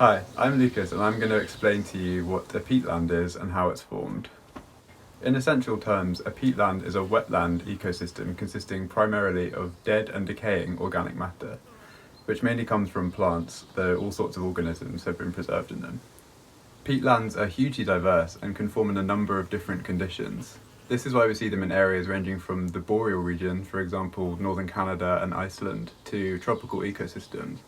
Hi, I'm Lucas and I'm going to explain to you what a peatland is and how it's formed. In essential terms, a peatland is a wetland ecosystem consisting primarily of dead and decaying organic matter, which mainly comes from plants, though all sorts of organisms have been preserved in them. Peatlands are hugely diverse and can form in a number of different conditions. This is why we see them in areas ranging from the boreal region, for example northern Canada and Iceland, to tropical ecosystems,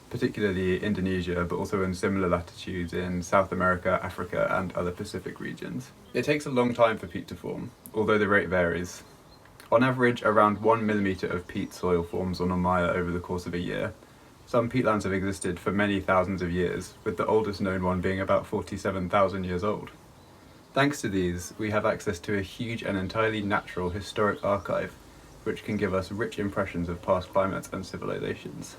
particularly Indonesia, but also in similar latitudes in South America, Africa and other Pacific regions. It takes a long time for peat to form, although the rate varies. On average, around 1 millimetre of peat soil forms on a mire over the course of a year. Some peatlands have existed for many thousands of years, with the oldest known one being about 47,000 years old. Thanks to these, we have access to a huge and entirely natural historic archive, which can give us rich impressions of past climates and civilizations.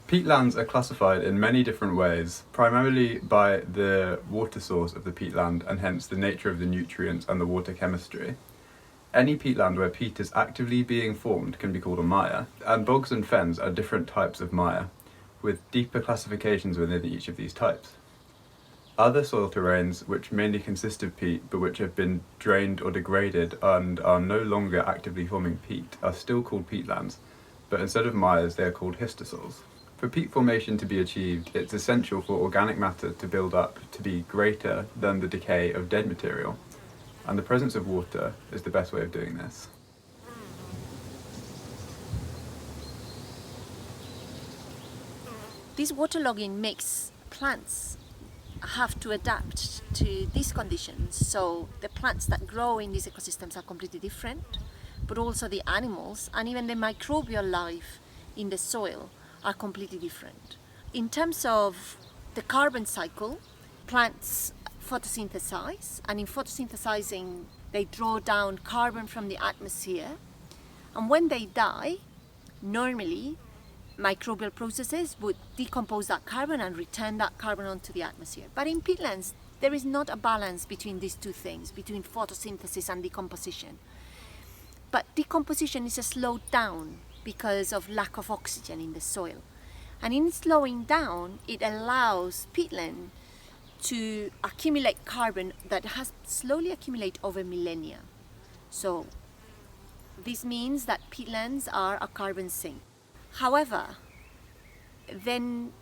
Peatlands are classified in many different ways, primarily by the water source of the peatland and hence the nature of the nutrients and the water chemistry. Any peatland where peat is actively being formed can be called a mire, and bogs and fens are different types of mire, with deeper classifications within each of these types. Other soil terrains, which mainly consist of peat but which have been drained or degraded and are no longer actively forming peat, are still called peatlands, but instead of mires they are called histosols. For peat formation to be achieved, it's essential for organic matter to build up to be greater than the decay of dead material, and the presence of water is the best way of doing this. This waterlogging makes plants have to adapt to these conditions. So the plants that grow in these ecosystems are completely different, but also the animals and even the microbial life in the soil are completely different. In terms of the carbon cycle, plants photosynthesize, and in photosynthesizing they draw down carbon from the atmosphere, and when they die, normally microbial processes would decompose that carbon and return that carbon onto the atmosphere. But in peatlands there is not a balance between these two things, between photosynthesis and decomposition. But decomposition is slowed down because of lack of oxygen in the soil, and in slowing down it allows peatland to accumulate carbon that has slowly accumulated over millennia. So this means that peatlands are a carbon sink. However, then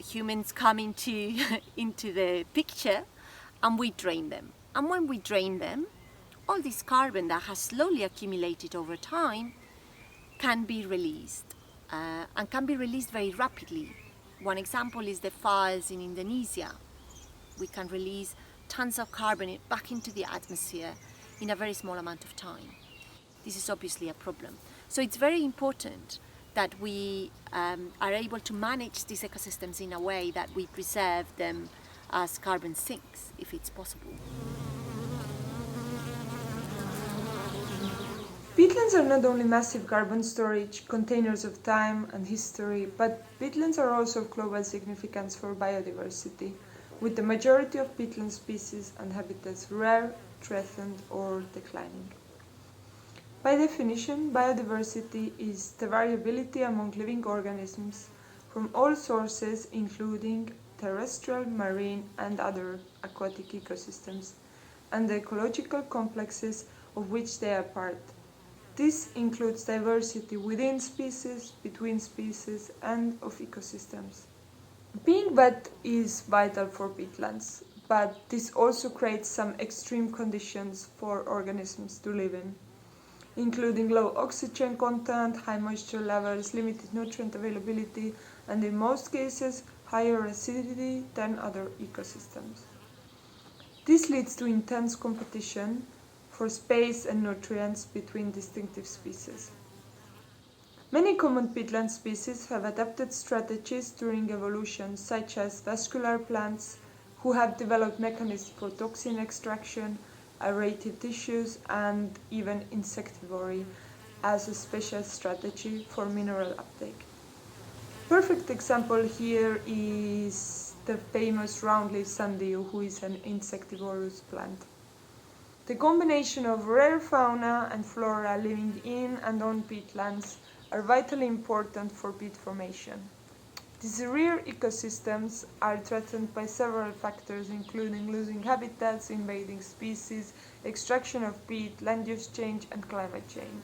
humans come into the picture and we drain them. And when we drain them, all this carbon that has slowly accumulated over time can be released, and can be released very rapidly. One example is the fires in Indonesia. We can release tons of carbon back into the atmosphere in a very small amount of time. This is obviously a problem. So it's very important that we are able to manage these ecosystems in a way that we preserve them as carbon sinks, if it's possible. Peatlands are not only massive carbon storage containers of time and history, but peatlands are also of global significance for biodiversity, with the majority of peatland species and habitats rare, threatened or declining. By definition, biodiversity is the variability among living organisms from all sources, including terrestrial, marine and other aquatic ecosystems, and the ecological complexes of which they are part. This includes diversity within species, between species, and of ecosystems. Being wet is vital for peatlands, but this also creates some extreme conditions for organisms to live in, including low oxygen content, high moisture levels, limited nutrient availability, and in most cases, higher acidity than other ecosystems. This leads to intense competition for space and nutrients between distinctive species. Many common peatland species have adapted strategies during evolution, such as vascular plants, who have developed mechanisms for toxin extraction, aerated tissues, and even insectivory as a special strategy for mineral uptake. Perfect example here is the famous roundleaf sundew, who is an insectivorous plant. The combination of rare fauna and flora living in and on peatlands are vitally important for peat formation. These rare ecosystems are threatened by several factors, including losing habitats, invading species, extraction of peat, land use change, and climate change.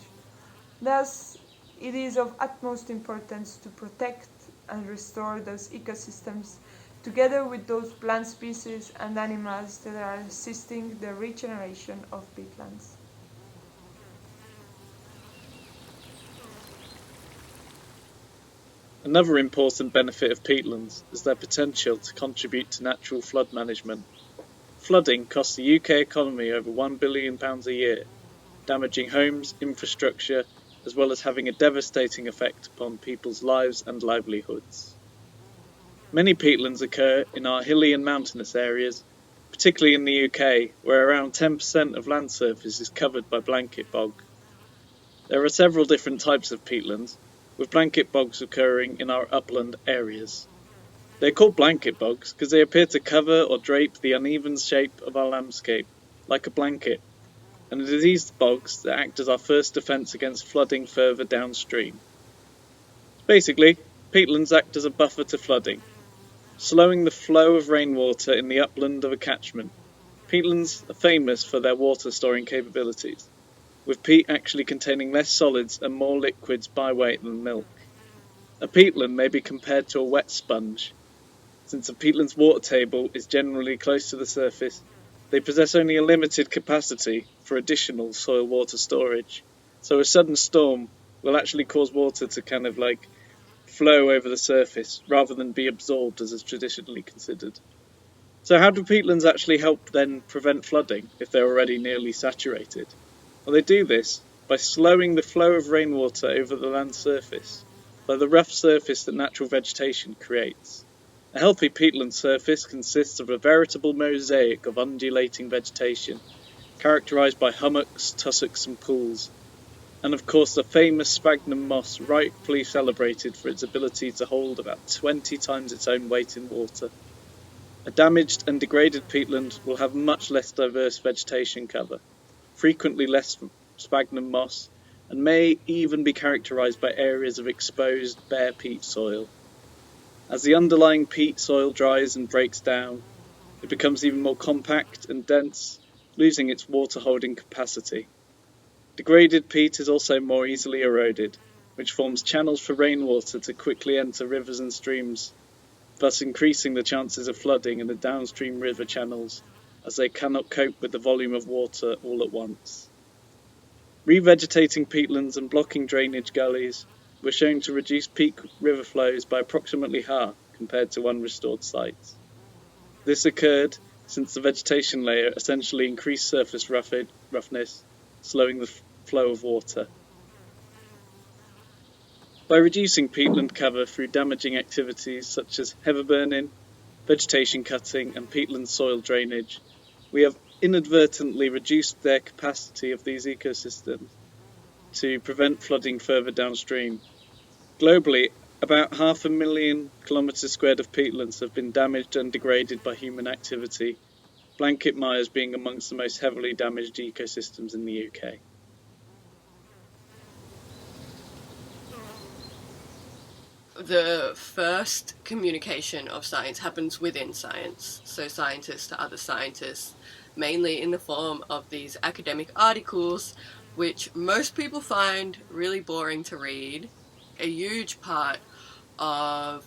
Thus, it is of utmost importance to protect and restore those ecosystems together with those plant species and animals that are assisting the regeneration of peatlands. Another important benefit of peatlands is their potential to contribute to natural flood management. Flooding costs the UK economy over £1 billion a year, damaging homes, infrastructure, as well as having a devastating effect upon people's lives and livelihoods. Many peatlands occur in our hilly and mountainous areas, particularly in the UK, where around 10% of land surface is covered by blanket bog. There are several different types of peatlands, with blanket bogs occurring in our upland areas. They are called blanket bogs because they appear to cover or drape the uneven shape of our landscape, like a blanket, and it is these bogs that act as our first defence against flooding further downstream. Basically, peatlands act as a buffer to flooding, slowing the flow of rainwater in the upland of a catchment. Peatlands are famous for their water storing capabilities, with peat actually containing less solids and more liquids by weight than milk. A peatland may be compared to a wet sponge. Since a peatland's water table is generally close to the surface, they possess only a limited capacity for additional soil water storage. So a sudden storm will actually cause water to flow over the surface rather than be absorbed as is traditionally considered. So how do peatlands actually help then prevent flooding if they're already nearly saturated? Well, they do this by slowing the flow of rainwater over the land surface, by the rough surface that natural vegetation creates. A healthy peatland surface consists of a veritable mosaic of undulating vegetation, characterised by hummocks, tussocks and pools, and of course the famous sphagnum moss, rightfully celebrated for its ability to hold about 20 times its own weight in water. A damaged and degraded peatland will have much less diverse vegetation cover, frequently less sphagnum moss, and may even be characterised by areas of exposed bare peat soil. As the underlying peat soil dries and breaks down, it becomes even more compact and dense, losing its water-holding capacity. Degraded peat is also more easily eroded, which forms channels for rainwater to quickly enter rivers and streams, thus increasing the chances of flooding in the downstream river channels, as they cannot cope with the volume of water all at once. Revegetating peatlands and blocking drainage gullies were shown to reduce peak river flows by approximately half compared to unrestored sites. This occurred since the vegetation layer essentially increased surface roughness, slowing the flow of water. By reducing peatland cover through damaging activities such as heather burning, vegetation cutting and peatland soil drainage, we have inadvertently reduced their capacity of these ecosystems to prevent flooding further downstream. Globally, about 500,000 kilometres squared of peatlands have been damaged and degraded by human activity, blanket mires being amongst the most heavily damaged ecosystems in the UK. The first communication of science happens within science, so scientists to other scientists, mainly in the form of these academic articles, which most people find really boring to read. A huge part of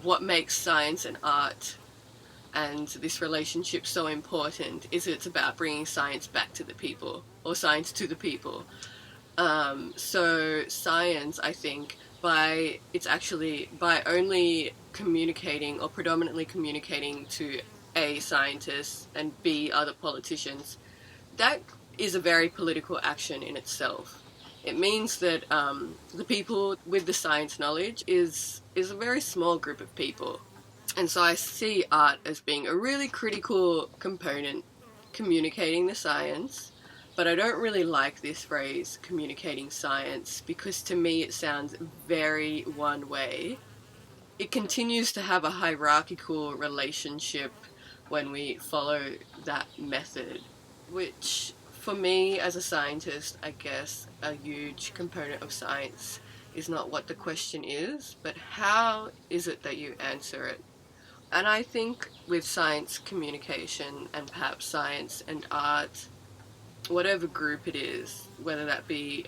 what makes science and art and this relationship so important is it's about bringing science back to the people, or science to the people. So science, I think, by only communicating or predominantly communicating to A, scientists, and B, other politicians, that is a very political action in itself. It means that the people with the science knowledge is a very small group of people. And so I see art as being a really critical component communicating the science. But I don't really like this phrase, communicating science, because to me it sounds very one way. It continues to have a hierarchical relationship when we follow that method, which for me as a scientist, I guess a huge component of science is not what the question is, but how is it that you answer it? And I think with science communication and perhaps science and art, whatever group it is, whether that be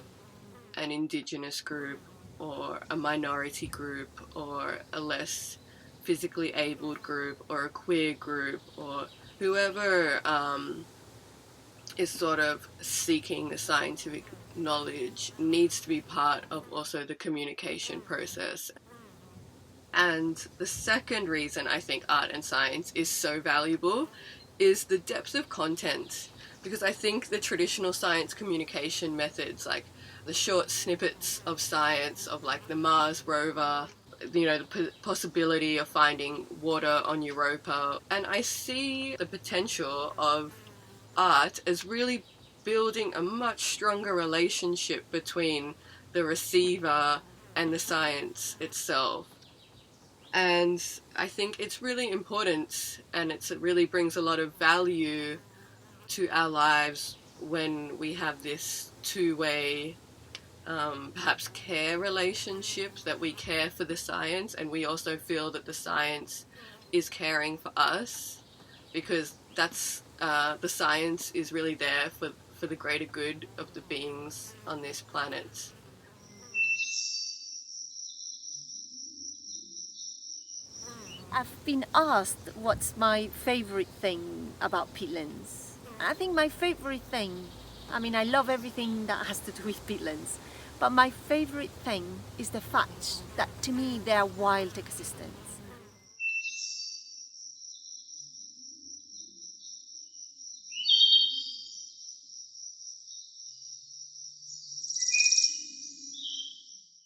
an Indigenous group or a minority group or a less physically abled group or a queer group or whoever is sort of seeking the scientific knowledge, needs to be part of also the communication process. And the second reason I think art and science is so valuable is the depth of content, because I think the traditional science communication methods, like the short snippets of science of like the Mars rover, the possibility of finding water on Europa, and I see the potential of art as really building a much stronger relationship between the receiver and the science itself. And I think it's really important, and it really brings a lot of value to our lives when we have this two-way perhaps care relationship, that we care for the science and we also feel that the science is caring for us, because that's the science is really there for the greater good of the beings on this planet. I've been asked what's my favorite thing about peatlands. I think my favorite thing, I love everything that has to do with peatlands, but my favorite thing is the fact that to me they are wild ecosystems.